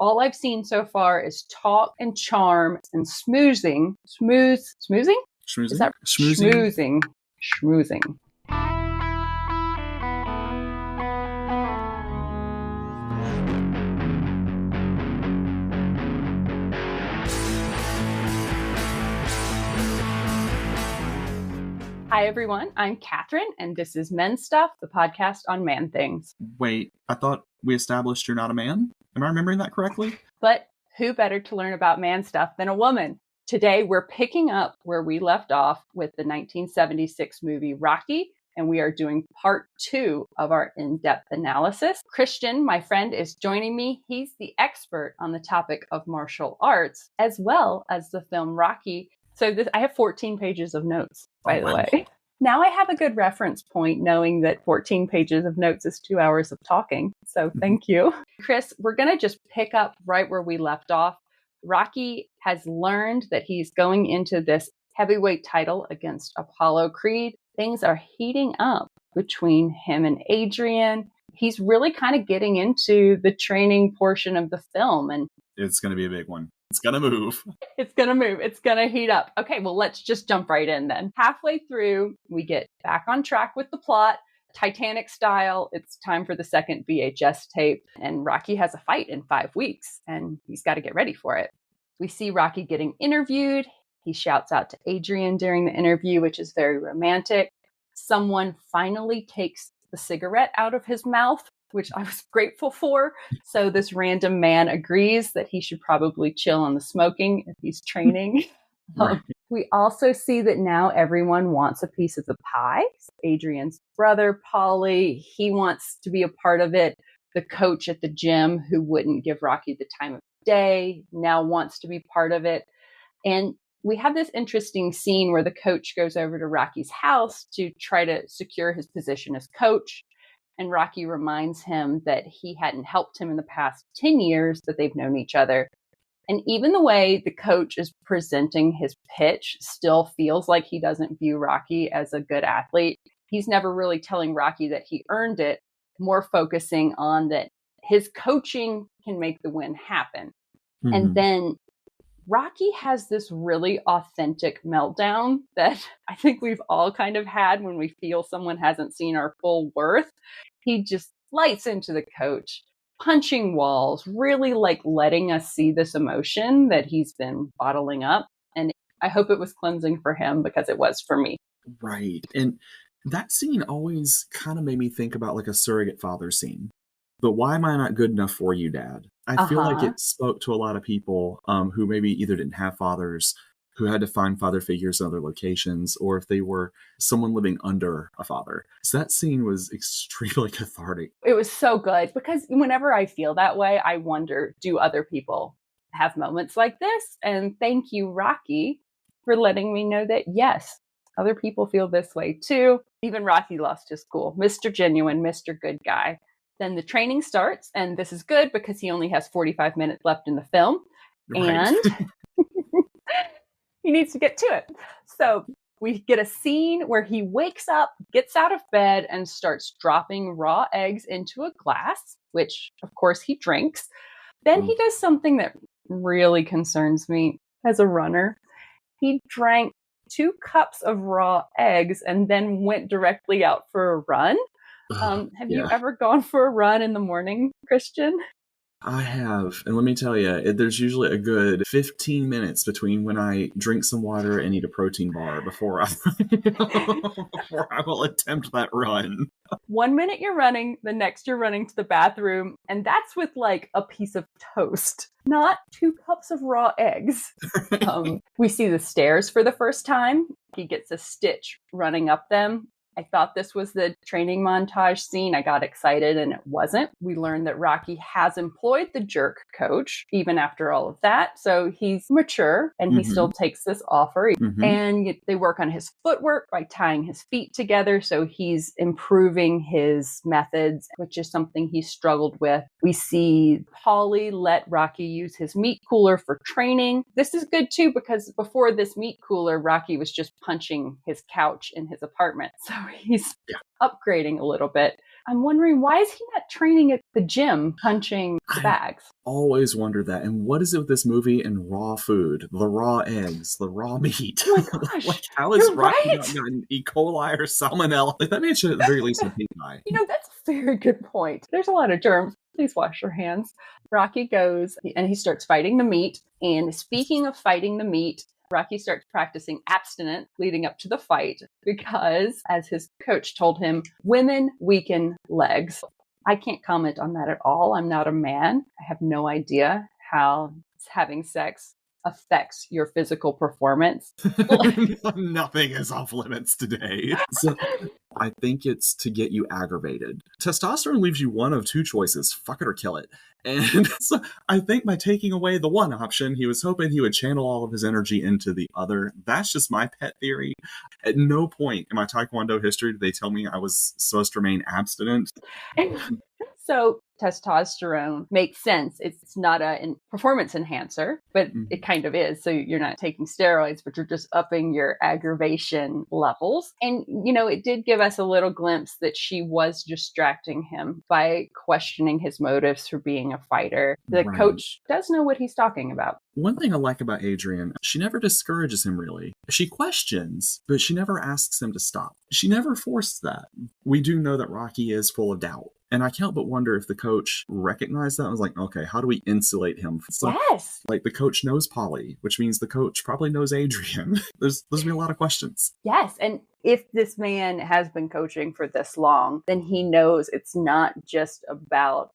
All I've seen so far is talk and charm and smoozing. Smoozing? Schmoozing? Is that schmoozing? Schmoozing. Hi, everyone. I'm Catherine, and this is Men's Stuff, the podcast on man things. Wait, I thought we established you're not a man? Am I remembering that correctly? But who better to learn about man stuff than a woman? Today, we're picking up where we left off with the 1976 movie Rocky, and we are doing part 2 of our in-depth analysis. Christiaan, my friend, is joining me. He's the expert on the topic of martial arts, as well as the film Rocky. So I have 14 pages of notes, by the way. Now I have a good reference point knowing that 14 pages of notes is 2 hours of talking. So thank you. Chris, we're going to just pick up right where we left off. Rocky has learned that he's going into this heavyweight title against Apollo Creed. Things are heating up between him and Adrian. He's really kind of getting into the training portion of the film. And it's going to be a big one. It's going to move. It's going to move. It's going to heat up. Okay, well, let's just jump right in then. Halfway through, we get back on track with the plot. Titanic style, it's time for the second VHS tape. And Rocky has a fight in 5 weeks, and he's got to get ready for it. We see Rocky getting interviewed. He shouts out to Adrian during the interview, which is very romantic. Someone finally takes the cigarette out of his mouth, which I was grateful for. So this random man agrees that he should probably chill on the smoking if he's training. Right. We also see that now everyone wants a piece of the pie. Adrian's brother, Paulie, he wants to be a part of it. The coach at the gym who wouldn't give Rocky the time of day now wants to be part of it. And we have this interesting scene where the coach goes over to Rocky's house to try to secure his position as coach. And Rocky reminds him that he hadn't helped him in the past 10 years that they've known each other. And even the way the coach is presenting his pitch still feels like he doesn't view Rocky as a good athlete. He's never really telling Rocky that he earned it, more focusing on that his coaching can make the win happen. Mm-hmm. And then Rocky has this really authentic meltdown that I think we've all kind of had when we feel someone hasn't seen our full worth. He just lights into the coach, punching walls, really like letting us see this emotion that he's been bottling up. And I hope it was cleansing for him because it was for me. Right. And that scene always kind of made me think about like a surrogate father scene. But why am I not good enough for you, Dad? I feel like it spoke to a lot of people who maybe either didn't have fathers, who had to find father figures in other locations, or if they were someone living under a father. So that scene was extremely cathartic. It was so good because whenever I feel that way, I wonder, do other people have moments like this? And thank you, Rocky, for letting me know that, yes, other people feel this way too. Even Rocky lost his cool. Mr. Genuine, Mr. Good Guy. Then the training starts, and this is good because he only has 45 minutes left in the film. Right. And he needs to get to it. So we get a scene where he wakes up, gets out of bed, and starts dropping raw eggs into a glass, which, of course, he drinks. Then he does something that really concerns me as a runner. He drank 2 cups of raw eggs and then went directly out for a run. Have you ever gone for a run in the morning, Christiaan? I have. And let me tell you, there's usually a good 15 minutes between when I drink some water and eat a protein bar before I will attempt that run. 1 minute you're running, the next you're running to the bathroom. And that's with like a piece of toast, not 2 cups of raw eggs. We see the stairs for the first time. He gets a stitch running up them. I thought this was the training montage scene. I got excited and it wasn't. We learned that Rocky has employed the jerk coach even after all of that. So he's mature and he still takes this offer. And they work on his footwork by tying his feet together. So he's improving his methods, which is something he struggled with. We see Paulie let Rocky use his meat cooler for training. This is good too, because before this meat cooler, Rocky was just punching his couch in his apartment. So he's upgrading a little bit. I'm wondering, why is he not training at the gym, punching the bags? Always wondered that. And what is it with this movie and raw food, the raw eggs, the raw meat? Oh my gosh, like, how has you're Rocky right. not gotten E. coli or salmonella? Like, that man should at the very least have pink eye. That's a very good point. There's a lot of germs. Please wash your hands. Rocky goes and he starts fighting the meat. And speaking of fighting the meat, Rocky starts practicing abstinence leading up to the fight because, as his coach told him, women weaken legs. I can't comment on that at all. I'm not a man. I have no idea how having sex affects your physical performance. Nothing is off limits today. So I think it's to get you aggravated. Testosterone leaves you one of two choices, fuck it or kill it. And so I think by taking away the one option, he was hoping he would channel all of his energy into the other. That's just my pet theory. At no point in my Taekwondo history did they tell me I was supposed to remain abstinent. So testosterone makes sense. It's not a performance enhancer, but it kind of is. So you're not taking steroids, but you're just upping your aggravation levels. And, it did give us a little glimpse that she was distracting him by questioning his motives for being a fighter. The coach does know what he's talking about. One thing I like about Adrian, she never discourages him really. She questions, but she never asks him to stop. She never forced that. We do know that Rocky is full of doubt. And I can't but wonder if the coach recognized that and was like, okay, how do we insulate him? So, yes. Like the coach knows Polly, which means the coach probably knows Adrian. There's going to be a lot of questions. Yes. And if this man has been coaching for this long, then he knows it's not just about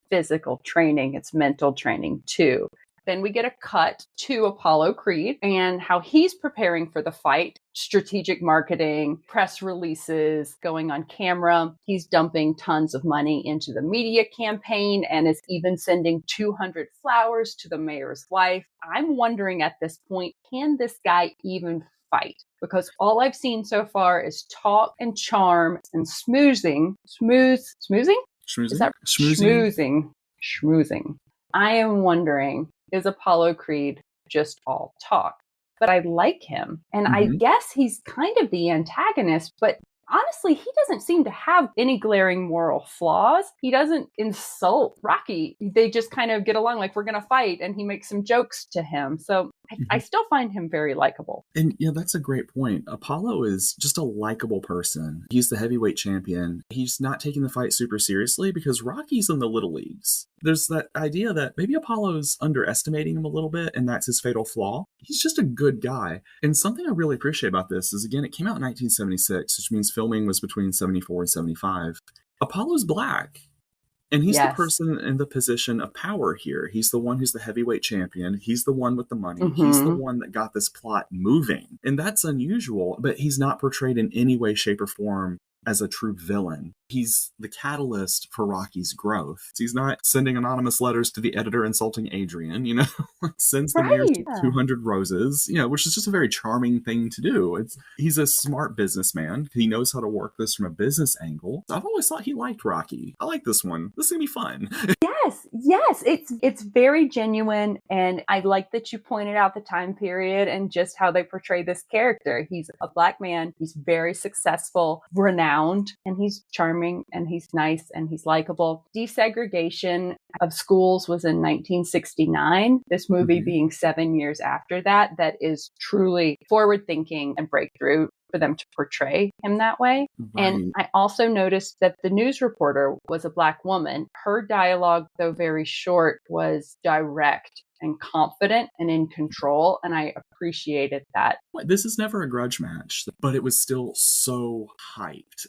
physical training, it's mental training too. Then we get a cut to Apollo Creed and how he's preparing for the fight, strategic marketing, press releases, going on camera. He's dumping tons of money into the media campaign and is even sending 200 flowers to the mayor's wife. I'm wondering at this point, can this guy even fight? Because all I've seen so far is talk and charm and schmoozing. Schmoozing? Is that schmoozing? I am wondering, is Apollo Creed just all talk? But I like him. And I guess he's kind of the antagonist, but honestly, he doesn't seem to have any glaring moral flaws. He doesn't insult Rocky. They just kind of get along like, we're going to fight. And he makes some jokes to him. So I still find him very likable. And that's a great point. Apollo is just a likable person. He's the heavyweight champion. He's not taking the fight super seriously because Rocky's in the little leagues. There's that idea that maybe Apollo's underestimating him a little bit, and that's his fatal flaw. He's just a good guy. And something I really appreciate about this is, again, it came out in 1976, which means filming was between 74 and 75. Apollo's black. And he's the person in the position of power here. He's the one who's the heavyweight champion. He's the one with the money. He's the one that got this plot moving. And that's unusual, but he's not portrayed in any way, shape, or form as a true villain. He's the catalyst for Rocky's growth. He's not sending anonymous letters to the editor insulting Adrian, sends the mayor 200 roses, which is just a very charming thing to do. He's a smart businessman. He knows how to work this from a business angle. I've always thought he liked Rocky. I like this one. This is going to be fun. Yes. It's very genuine. And I like that you pointed out the time period and just how they portray this character. He's a black man. He's very successful, renowned, and he's charming and he's nice and he's likable. Desegregation of schools was in 1969. This movie being 7 years after that is truly forward thinking and breakthrough for them to portray him that way. And I also noticed that the news reporter was a black woman. Her dialogue, though very short, was direct and confident and in control. And I appreciated that. This is never a grudge match, but it was still so hyped.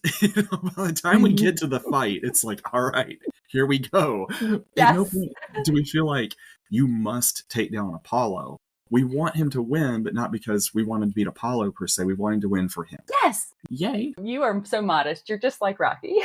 By the time we get to the fight, it's like, all right, here we go. At no point do we feel like you must take down Apollo. We want him to win, but not because we want him to beat Apollo per se. We want him to win for him. Yes. Yay. You are so modest. You're just like Rocky.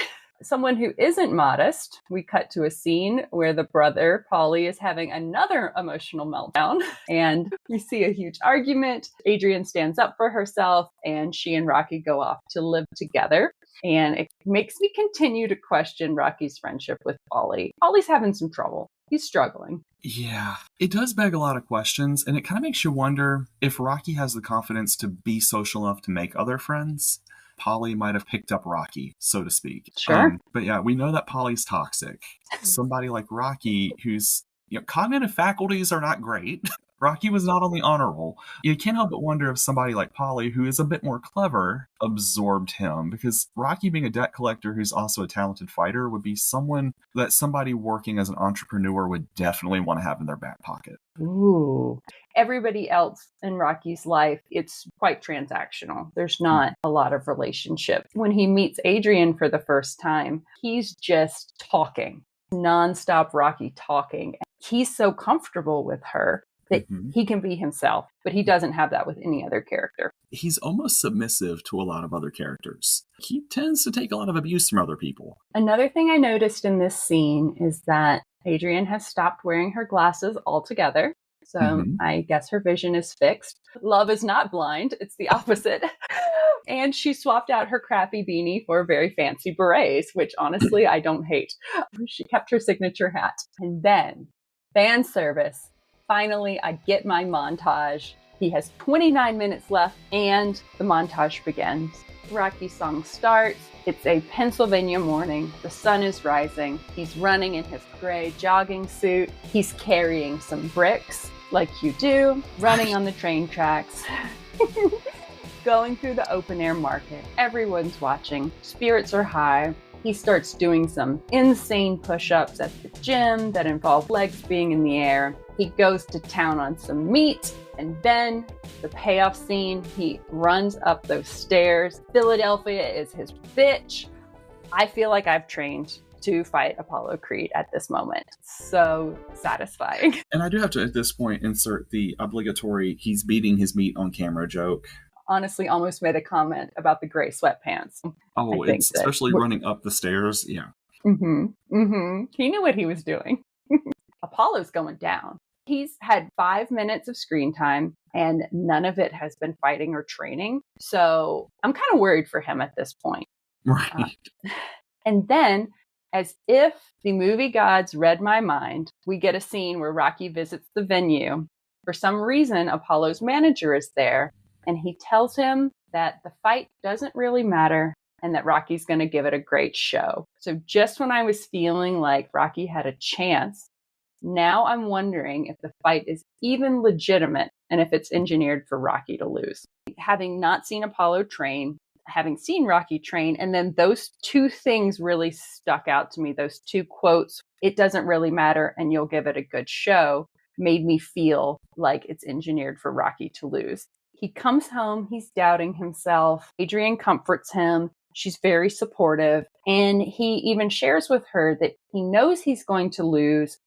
Someone who isn't modest, we cut to a scene where the brother, Paulie, is having another emotional meltdown. And we see a huge argument. Adrian stands up for herself, and she and Rocky go off to live together. And it makes me continue to question Rocky's friendship with Paulie. Paulie's having some trouble. He's struggling. Yeah, it does beg a lot of questions, and it kind of makes you wonder if Rocky has the confidence to be social enough to make other friends. Polly might have picked up Rocky, so to speak. Sure. But yeah, we know that Polly's toxic. Somebody like Rocky, whose cognitive faculties are not great. Rocky was not on the honor roll. You can't help but wonder if somebody like Polly, who is a bit more clever, absorbed him, because Rocky, being a debt collector who's also a talented fighter, would be someone that somebody working as an entrepreneur would definitely want to have in their back pocket. Ooh. Everybody else in Rocky's life, it's quite transactional. There's not a lot of relationship. When he meets Adrian for the first time, he's just talking, nonstop Rocky talking. He's so comfortable with her that he can be himself, but he doesn't have that with any other character. He's almost submissive to a lot of other characters. He tends to take a lot of abuse from other people. Another thing I noticed in this scene is that Adrian has stopped wearing her glasses altogether. So I guess her vision is fixed. Love is not blind. It's the opposite. And she swapped out her crappy beanie for very fancy berets, which honestly, I don't hate. She kept her signature hat. And then fan service. Finally, I get my montage. He has 29 minutes left and the montage begins. Rocky's song starts. It's a Pennsylvania morning. The sun is rising. He's running in his gray jogging suit. He's carrying some bricks, like you do, running on the train tracks, going through the open air market. Everyone's watching. Spirits are high. He starts doing some insane push-ups at the gym that involve legs being in the air. He goes to town on some meat. And then the payoff scene, he runs up those stairs. Philadelphia is his bitch. I feel like I've trained to fight Apollo Creed at this moment. So satisfying. And I do have to, at this point, insert the obligatory "he's beating his meat on camera" joke. Honestly, almost made a comment about the gray sweatpants. Oh, it's especially running up the stairs. Yeah. He knew what he was doing. Apollo's going down. He's had 5 minutes of screen time and none of it has been fighting or training. So I'm kind of worried for him at this point. Right. And then, as if the movie gods read my mind, we get a scene where Rocky visits the venue. For some reason, Apollo's manager is there and he tells him that the fight doesn't really matter and that Rocky's going to give it a great show. So just when I was feeling like Rocky had a chance, now I'm wondering if the fight is even legitimate and if it's engineered for Rocky to lose. Having not seen Apollo train, having seen Rocky train, and then those two things really stuck out to me. Those two quotes, "It doesn't really matter and you'll give it a good show," made me feel like it's engineered for Rocky to lose. He comes home, he's doubting himself. Adrian comforts him. She's very supportive. And he even shares with her that he knows he's going to lose,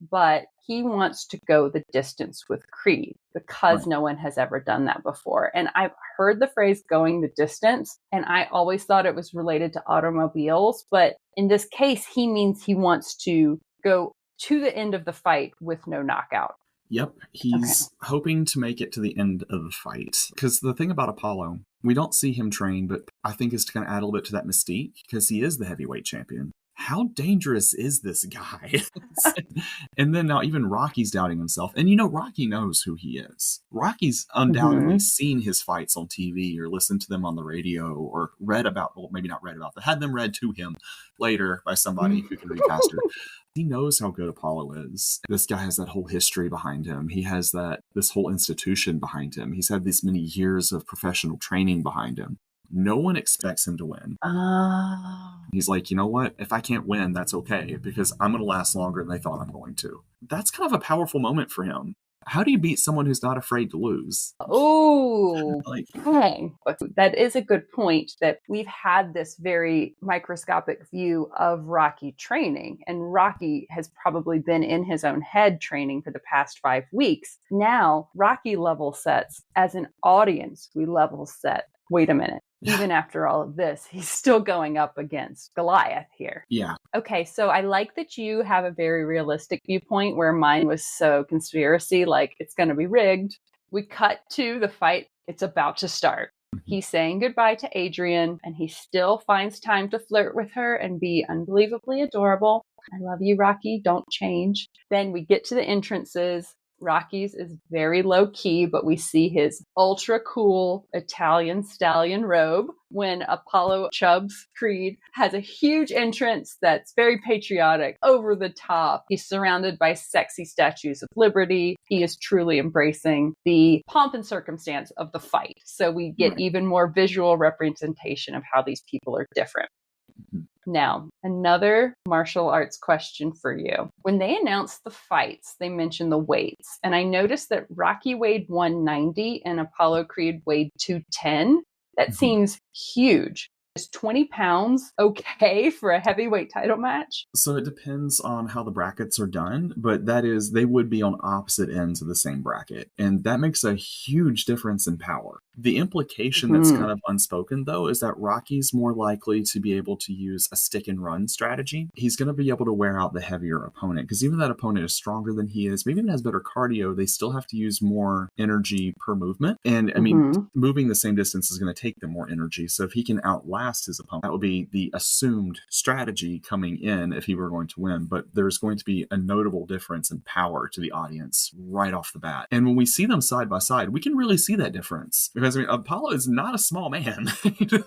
but he wants to go the distance with Creed because no one has ever done that before. And I've heard the phrase "going the distance," and I always thought it was related to automobiles. But in this case, he means he wants to go to the end of the fight with no knockout. Yep. He's hoping to make it to the end of the fight. Because the thing about Apollo, we don't see him train, but I think is to kind of add a little bit to that mystique because he is the heavyweight champion. How dangerous is this guy? And then now even Rocky's doubting himself. And Rocky knows who he is. Rocky's undoubtedly seen his fights on TV or listened to them on the radio or read about, well, maybe not read about, but had them read to him later by somebody who can read faster. He knows how good Apollo is. This guy has that whole history behind him. He has this whole institution behind him. He's had these many years of professional training behind him. No one expects him to win. He's like, you know what? If I can't win, that's okay, because I'm going to last longer than they thought I'm going to. That's kind of a powerful moment for him. How do you beat someone who's not afraid to lose? Oh, that is a good point, that we've had this very microscopic view of Rocky training, and Rocky has probably been in his own head training for the past 5 weeks. Now, Rocky level sets. As an audience, we level set. Wait a minute. Even after all of this, he's still going up against Goliath here. Yeah. Okay, so I like that you have a very realistic viewpoint where mine was so conspiracy, like it's going to be rigged. We cut to the fight. It's about to start. He's saying goodbye to Adrian, and he still finds time to flirt with her and be unbelievably adorable. I love you, Rocky. Don't change. Then we get to the entrances. Rocky's is very low key, but we see his ultra cool Italian stallion robe when Apollo Chubbs Creed has a huge entrance that's very patriotic, over the top. He's surrounded by sexy statues of liberty. He is truly embracing the pomp and circumstance of the fight. So we get even more visual representation of how these people are different. Now, another martial arts question for you. When they announced the fights, they mentioned the weights. And I noticed that Rocky weighed 190 and Apollo Creed weighed 210. That seems huge. Is 20 pounds okay for a heavyweight title match? So it depends on how the brackets are done, but that is, they would be on opposite ends of the same bracket. And that makes a huge difference in power. The implication that's kind of unspoken, though, is that Rocky's more likely to be able to use a stick and run strategy. He's going to be able to wear out the heavier opponent, because even that opponent is stronger than he is, maybe even has better cardio, they still have to use more energy per movement. And I mean, moving the same distance is going to take them more energy. So if he can outlast his opponent, that would be the assumed strategy coming in if he were going to win. But there's going to be a notable difference in power to the audience right off the bat. And when we see them side by side, we can really see that difference. Because I mean, Apollo is not a small man.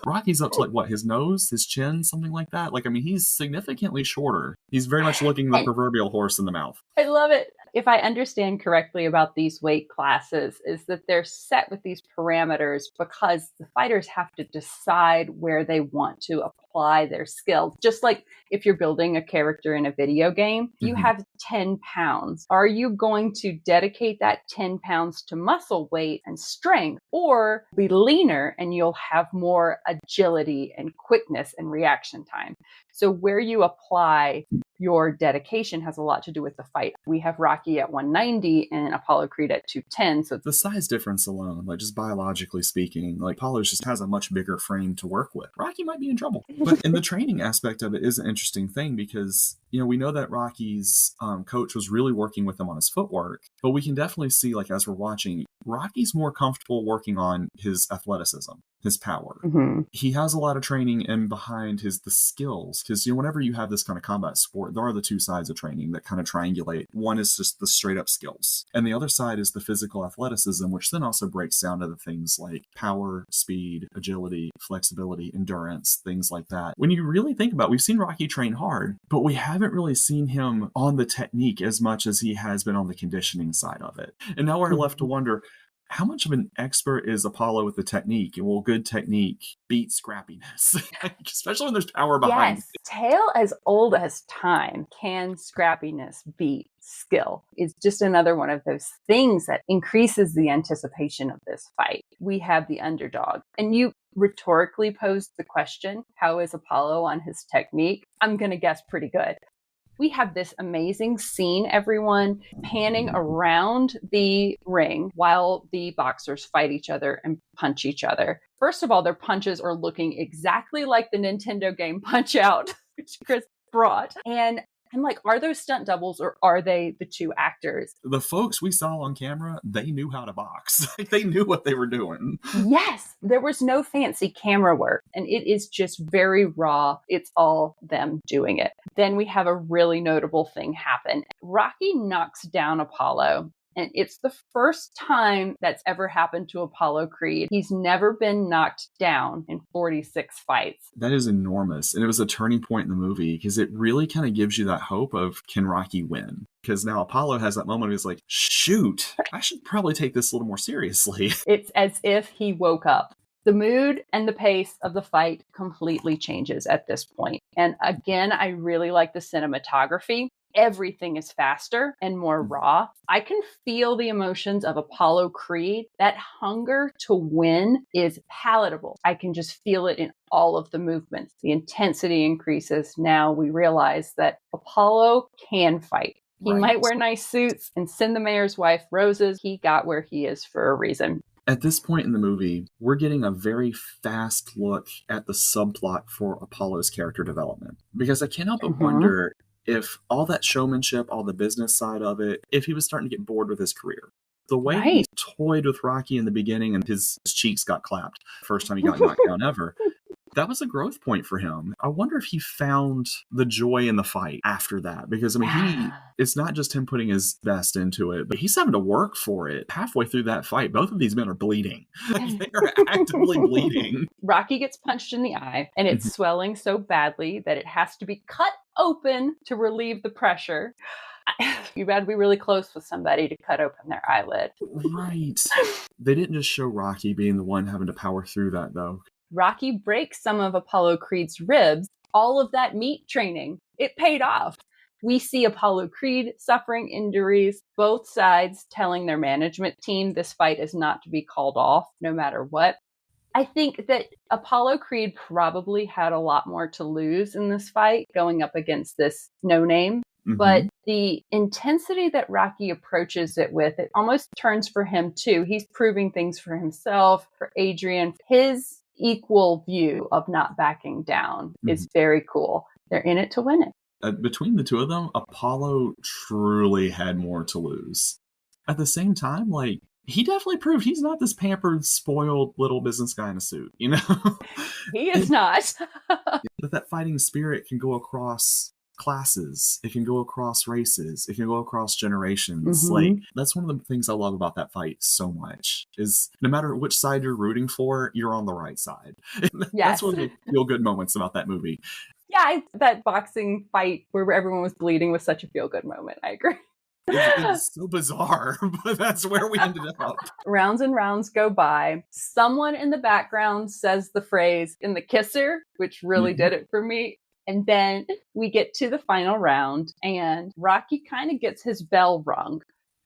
Rocky's up to like what, his nose, his chin, something like that. Like, I mean, he's significantly shorter. He's very much looking the proverbial horse in the mouth. I love it. If I understand correctly about these weight classes, is that they're set with these parameters because the fighters have to decide where they want to apply their skills. Just like if you're building a character in a video game, you have 10 pounds. Are you going to dedicate that 10 pounds to muscle weight and strength, or be leaner and you'll have more agility and quickness and reaction time? So where you apply your dedication has a lot to do with the fight. We have Rocky at 190 and Apollo Creed at 210. So the size difference alone, like just biologically speaking, like Apollo just has a much bigger frame to work with. Rocky might be in trouble. But in the training aspect of it is an interesting thing because, you know, we know that Rocky's coach was really working with him on his footwork, but we can definitely see, like, as we're watching, Rocky's more comfortable working on his athleticism, his power. He has a lot of training and behind the skills, because, you know, whenever you have this kind of combat sport, there are the two sides of training that kind of triangulate. One is just the straight up skills, and the other side is the physical athleticism, which then also breaks down to the things like power, speed, agility, flexibility, endurance, things like that. When you really think about it, we've seen Rocky train hard, but we haven't really seen him on the technique as much as he has been on the conditioning side of it. And now we're left to wonder, how much of an expert is Apollo with the technique? Well, good technique beats scrappiness, especially when there's power behind it. Tale as old as time. Can scrappiness beat skill? Is just another one of those things that increases the anticipation of this fight. We have the underdog. And you rhetorically posed the question, how is Apollo on his technique? I'm going to guess pretty good. We have this amazing scene, everyone, panning around the ring while the boxers fight each other and punch each other. First of all, their punches are looking exactly like the Nintendo game Punch-Out!, which Chris brought. And I'm like, are those stunt doubles or are they the two actors? The folks we saw on camera, they knew how to box. They knew what they were doing. Yes, there was no fancy camera work, and it is just very raw. It's all them doing it. Then we have a really notable thing happen. Rocky knocks down Apollo. And it's the first time that's ever happened to Apollo Creed. He's never been knocked down in 46 fights. That is enormous. And it was a turning point in the movie because it really kind of gives you that hope of, can Rocky win? Because now Apollo has that moment where he's like, shoot, I should probably take this a little more seriously. It's as if he woke up. The mood and the pace of the fight completely changes at this point. And again, I really like the cinematography. Everything is faster and more raw. I can feel the emotions of Apollo Creed. That hunger to win is palatable. I can just feel it in all of the movements. The intensity increases. Now we realize that Apollo can fight. He might wear nice suits and send the mayor's wife roses. He got where he is for a reason. At this point in the movie, we're getting a very fast look at the subplot for Apollo's character development. Because I can't help but wonder if all that showmanship, all the business side of it, if he was starting to get bored with his career. The way he toyed with Rocky in the beginning and his cheeks got clapped first time he got knocked down ever. That was a growth point for him. I wonder if he found the joy in the fight after that, because I mean, it's not just him putting his best into it, but he's having to work for it. Halfway through that fight, both of these men are bleeding. They are actively bleeding. Rocky gets punched in the eye, and it's swelling so badly that it has to be cut open to relieve the pressure. You've got to be really close with somebody to cut open their eyelid. Right. They didn't just show Rocky being the one having to power through that, though. Rocky breaks some of Apollo Creed's ribs. All of that meat training, it paid off. We see Apollo Creed suffering injuries, both sides telling their management team this fight is not to be called off no matter what. I think that Apollo Creed probably had a lot more to lose in this fight going up against this no-name. But the intensity that Rocky approaches it with, it almost turns for him too. He's proving things for himself, for Adrian. His equal view of not backing down is very cool. They're in it to win it. Between the two of them, Apollo truly had more to lose. At the same time, like, he definitely proved he's not this pampered, spoiled little business guy in a suit, you know? He is not. That fighting spirit can go across classes, it can go across races, it can go across generations. Like, that's one of the things I love about that fight so much, is no matter which side you're rooting for, you're on the right side. That's one of the feel good moments about that movie. Yeah, that boxing fight where everyone was bleeding was such a feel good moment. I agree. It's so bizarre, but that's where we ended up. Rounds and rounds go by. Someone in the background says the phrase "in the kisser," which really did it for me. And then we get to the final round, and Rocky kind of gets his bell rung.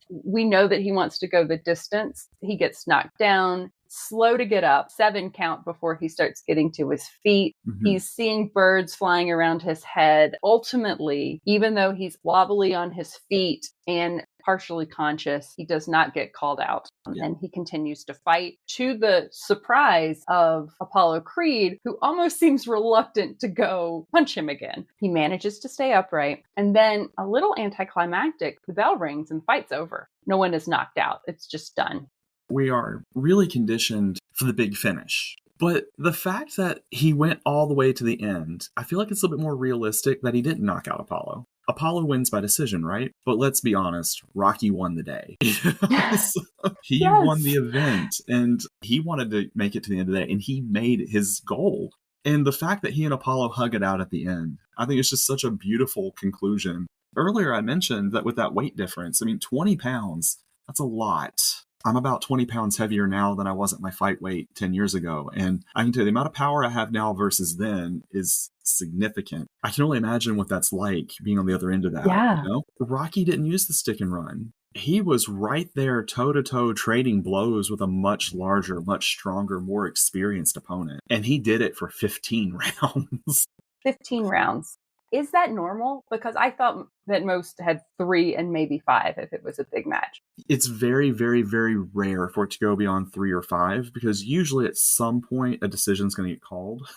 We know that he wants to go the distance. He gets knocked down, slow to get up, 7 count before he starts getting to his feet. He's seeing birds flying around his head. Ultimately, even though he's wobbly on his feet and partially conscious, he does not get called out. And he continues to fight, to the surprise of Apollo Creed, who almost seems reluctant to go punch him again. He manages to stay upright. And then, a little anticlimactic, the bell rings and the fight's over. No one is knocked out. It's just done. We are really conditioned for the big finish. But the fact that he went all the way to the end, I feel like it's a little bit more realistic that he didn't knock out Apollo. Apollo wins by decision, right? But let's be honest, Rocky won the day. He won the event, and he wanted to make it to the end of the day, and he made his goal. And the fact that he and Apollo hug it out at the end, I think it's just such a beautiful conclusion. Earlier, I mentioned that with that weight difference, I mean, 20 pounds, that's a lot. I'm about 20 pounds heavier now than I was at my fight weight 10 years ago. And I can tell you the amount of power I have now versus then is significant. I can only imagine what that's like being on the other end of that. Yeah. You know? Rocky didn't use the stick and run. He was right there toe to toe trading blows with a much larger, much stronger, more experienced opponent. And he did it for 15 rounds. 15 rounds. Is that normal? Because I thought that most had 3 and maybe 5 if it was a big match. It's very, very, very rare for it to go beyond 3 or 5, because usually at some point a decision's going to get called.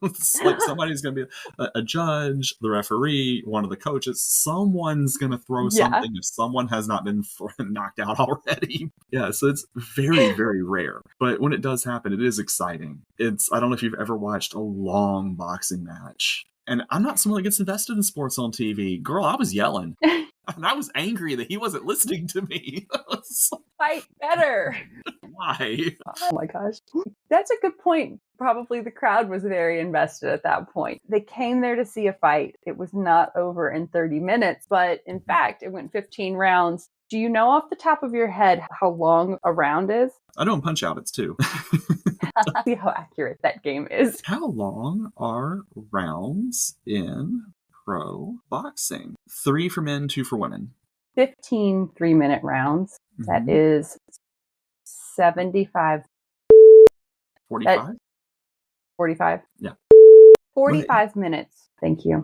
It's like somebody's going to be a judge, the referee, one of the coaches. Someone's going to throw something if someone has not been knocked out already. Yeah, so it's very, very rare. But when it does happen, it is exciting. I don't know if you've ever watched a long boxing match. And I'm not someone that gets invested in sports on TV. Girl, I was yelling. And I was angry that he wasn't listening to me. Fight better. Why? Oh my gosh. That's a good point. Probably the crowd was very invested at that point. They came there to see a fight. It was not over in 30 minutes, but in fact, it went 15 rounds. Do you know off the top of your head how long a round is? I know in Punch-Out! Too. See how accurate that game is. How long are rounds in pro boxing? 3 for men, 2 for women. 15 3-minute rounds. That is 75. 45? 45? Yeah. 45 minutes. Thank you.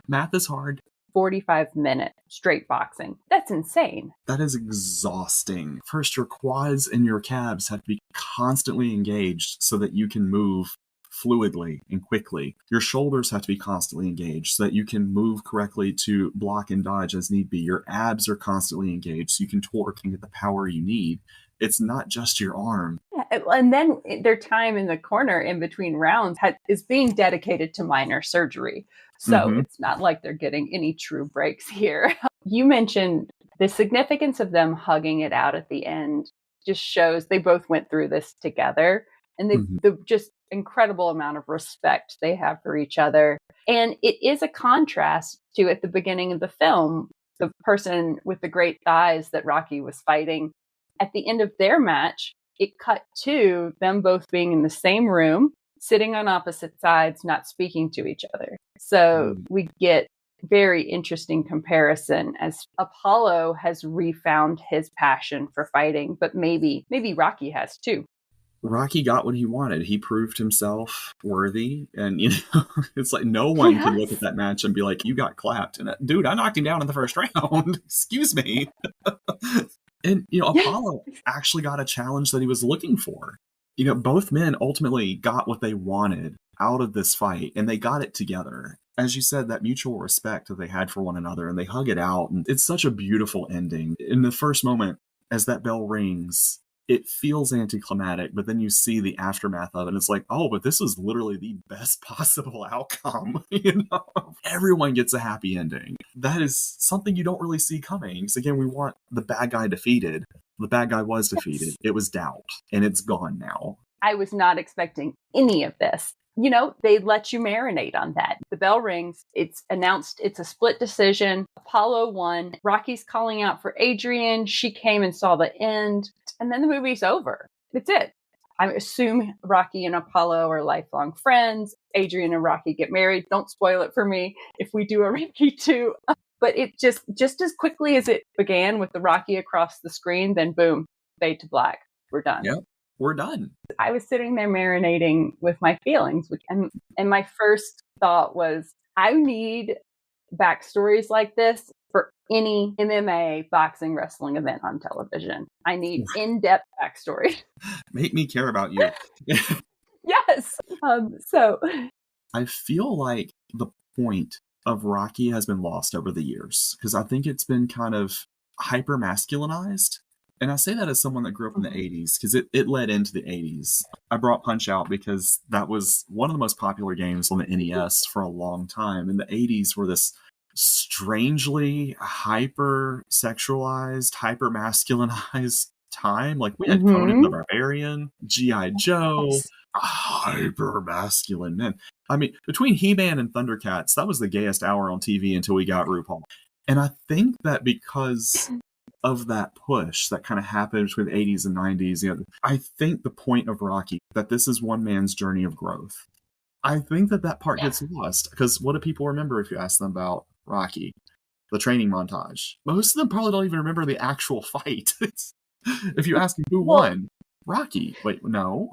Math is hard. 45-minute straight boxing. That's insane. That is exhausting. First, your quads and your calves have to be constantly engaged so that you can move fluidly and quickly. Your shoulders have to be constantly engaged so that you can move correctly to block and dodge as need be. Your abs are constantly engaged so you can torque and get the power you need. It's not just your arm. Yeah, And then their time in the corner in between rounds is being dedicated to minor surgery. So it's not like they're getting any true breaks here. You mentioned the significance of them hugging it out at the end just shows they both went through this together, and the just incredible amount of respect they have for each other. And it is a contrast to, at the beginning of the film, the person with the great thighs that Rocky was fighting. At the end of their match, it cut to them both being in the same room, sitting on opposite sides, not speaking to each other. So we get very interesting comparison as Apollo has refound his passion for fighting, but maybe Rocky has too. Rocky got what he wanted. He proved himself worthy. And, it's like no one can look at that match and be like, you got clapped. And dude, I knocked him down in the first round. Excuse me. And, Apollo actually got a challenge that he was looking for. Both men ultimately got what they wanted out of this fight, and they got it together. As you said, that mutual respect that they had for one another, and they hug it out. And it's such a beautiful ending. In the first moment, as that bell rings, it feels anticlimactic, but then you see the aftermath of it, and it's like, oh, but this is literally the best possible outcome. Everyone gets a happy ending. That is something you don't really see coming. Because again, we want the bad guy defeated. The bad guy was defeated. It was doubt, and it's gone now. I was not expecting any of this. They let you marinate on that. The bell rings. It's announced it's a split decision. Apollo won. Rocky's calling out for Adrian. She came and saw the end. And then the movie's over. That's it. I assume Rocky and Apollo are lifelong friends. Adrian and Rocky get married. Don't spoil it for me if we do a Rocky 2. But it just as quickly as it began with the Rocky across the screen, then boom, fade to black. We're done. Yep. We're done. I was sitting there marinating with my feelings. And my first thought was, I need backstories like this for any MMA, boxing, wrestling event on television. I need in-depth backstory. Make me care about you. Yes. So I feel like the point of Rocky has been lost over the years, because I think it's been kind of hyper masculinized. And I say that as someone that grew up in the 80s, because it led into the 80s. I brought Punch-Out because that was one of the most popular games on the NES for a long time. And the 80s were this strangely hyper-sexualized, hyper-masculinized time. Like, we had Conan the Barbarian, G.I. Joe, hyper-masculine men. I mean, between He-Man and Thundercats, that was the gayest hour on TV until we got RuPaul. And I think that because of that push that kind of happened between the 80s and 90s, I think the point of Rocky, that this is one man's journey of growth. I think that part gets lost, because what do people remember if you ask them about Rocky? The training montage. Most of them probably don't even remember the actual fight. If you ask them who won, Rocky. Wait, no.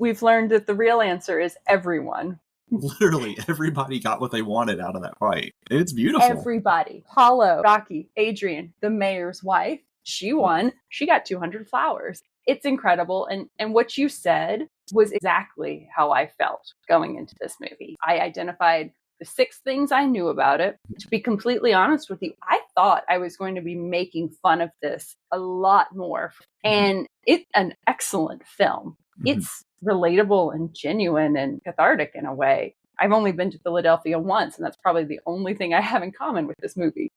We've learned that the real answer is everyone. Literally, everybody got what they wanted out of that fight. It's beautiful. Everybody. Apollo, Rocky, Adrian, the mayor's wife. She won. She got 200 flowers. It's incredible. And what you said was exactly how I felt going into this movie. I identified the 6 things I knew about it. To be completely honest with you, I thought I was going to be making fun of this a lot more. And it's an excellent film. It's relatable and genuine and cathartic in a way. I've only been to Philadelphia once, and that's probably the only thing I have in common with this movie.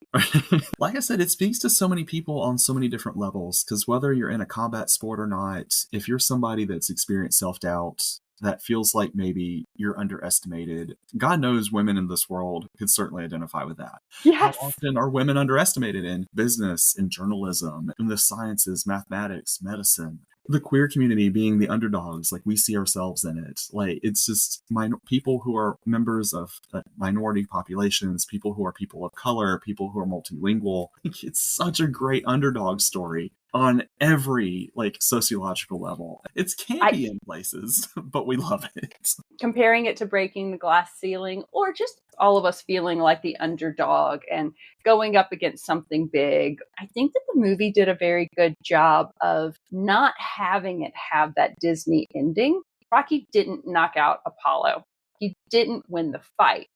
Like I said, it speaks to so many people on so many different levels, because whether you're in a combat sport or not, if you're somebody that's experienced self-doubt, that feels like maybe you're underestimated, God knows women in this world could certainly identify with that. Yes. How often are women underestimated in business, in journalism, in the sciences, mathematics, medicine? The queer community being the underdogs, like we see ourselves in it. Like, it's just people who are members of minority populations, people who are people of color, people who are multilingual. It's such a great underdog story on every sociological level. It's campy in places, but we love it. Comparing it to Breaking the Glass Ceiling, or just all of us feeling like the underdog and going up against something big, I think that the movie did a very good job of not having it have that Disney ending. Rocky didn't knock out Apollo. He didn't win the fight,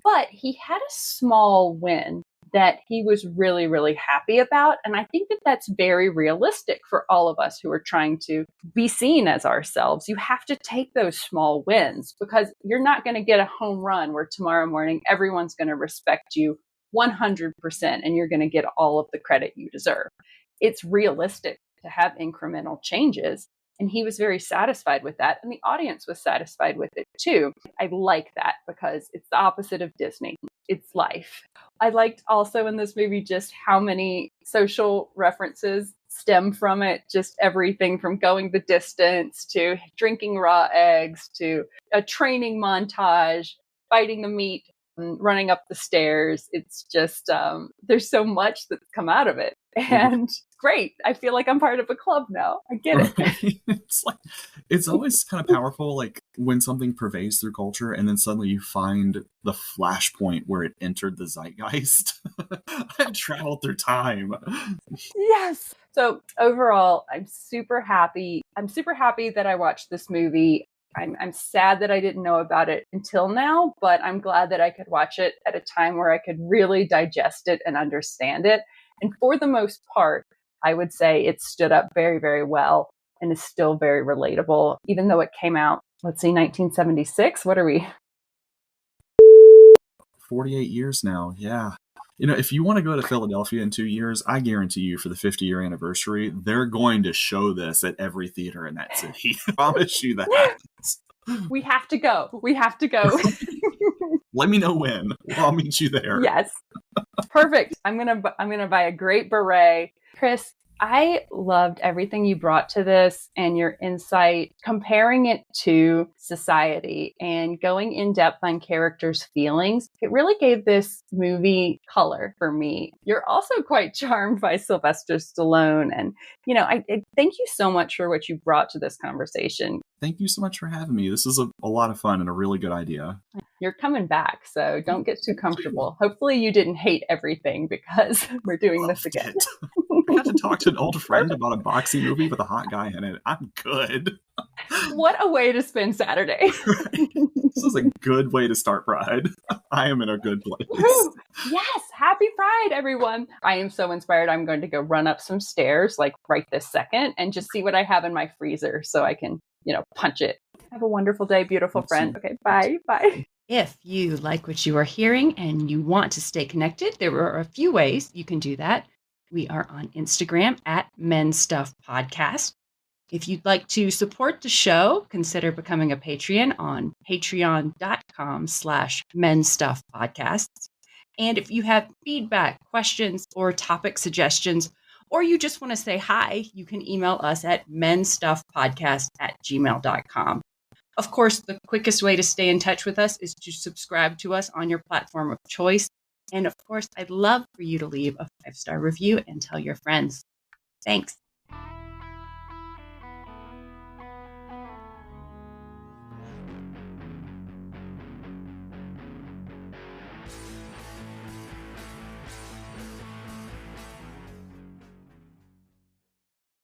but he had a small win that he was really, really happy about. And I think that that's very realistic for all of us who are trying to be seen as ourselves. You have to take those small wins because you're not going to get a home run where tomorrow morning everyone's going to respect you 100% and you're going to get all of the credit you deserve. It's realistic to have incremental changes. And he was very satisfied with that. And the audience was satisfied with it too. I like that because it's the opposite of Disney. It's life. I liked also in this movie just how many social references stem from it. Just everything from going the distance to drinking raw eggs to a training montage, fighting the meat, and running up the stairs. It's just, there's so much that's come out of it. And great. I feel like I'm part of a club now. I get it. Right? It's always kind of powerful, like when something pervades through culture and then suddenly you find the flashpoint where it entered the zeitgeist. I've traveled through time. Yes. So overall, I'm super happy. I'm super happy that I watched this movie. I'm sad that I didn't know about it until now, but I'm glad that I could watch it at a time where I could really digest it and understand it. And for the most part, I would say it stood up very, very well and is still very relatable, even though it came out, let's see, 1976. What are we? 48 years now. Yeah. If you want to go to Philadelphia in 2 years, I guarantee you for the 50-year anniversary, they're going to show this at every theater in that city. I promise you that. We have to go. We have to go. Let me know when. I'll meet you there. Yes. Perfect. I'm gonna buy a great beret. Chris, I loved everything you brought to this and your insight, comparing it to society and going in depth on characters' feelings. It really gave this movie color for me. You're also quite charmed by Sylvester Stallone. And, I thank you so much for what you brought to this conversation. Thank you so much for having me. This is a lot of fun and a really good idea. You're coming back, so don't get too comfortable. Hopefully you didn't hate everything because we're doing this again. I got to talk to an old friend about a boxing movie with a hot guy in it. I'm good. What a way to spend Saturday. Right. This is a good way to start Pride. I am in a good place. Woo! Yes. Happy Pride, everyone. I am so inspired. I'm going to go run up some stairs like right this second and just see what I have in my freezer so I can, punch it. Have a wonderful day, beautiful friend. Okay. Bye. Bye. If you like what you are hearing and you want to stay connected, there are a few ways you can do that. We are on Instagram at Men's Stuff Podcast. If you'd like to support the show, consider becoming a Patreon on patreon.com/mensstuffpodcasts. And if you have feedback, questions, or topic suggestions, or you just want to say hi, you can email us at mensstuffpodcast@gmail.com. Of course, the quickest way to stay in touch with us is to subscribe to us on your platform of choice. And of course, I'd love for you to leave a 5-star review and tell your friends. Thanks.